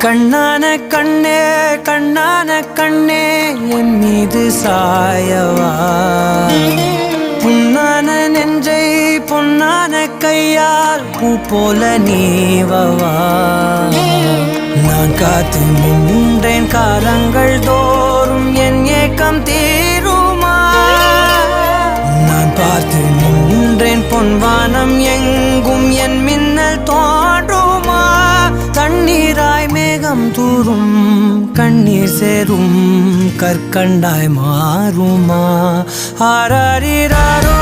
கண்ணான கண்ணே கண்ணான கண்ணே என் மீது சாயவா புண்ணான நெஞ்சை பொன்னான கையால் பூ போல நீவவா நான் காத்து நின்றேன் காலங்கள் தோறும் என் ஏக்கம் தீருமா நான் பார்த்து நின்றேன் பொன்வானம் எங்கும் என் மின்னல் தோன்றுமா தண்ணீராய் மேகம் தூரும் கண்ணீர் சேரும் கற்கண்டாய் மாறுமா ஆராரிராரோ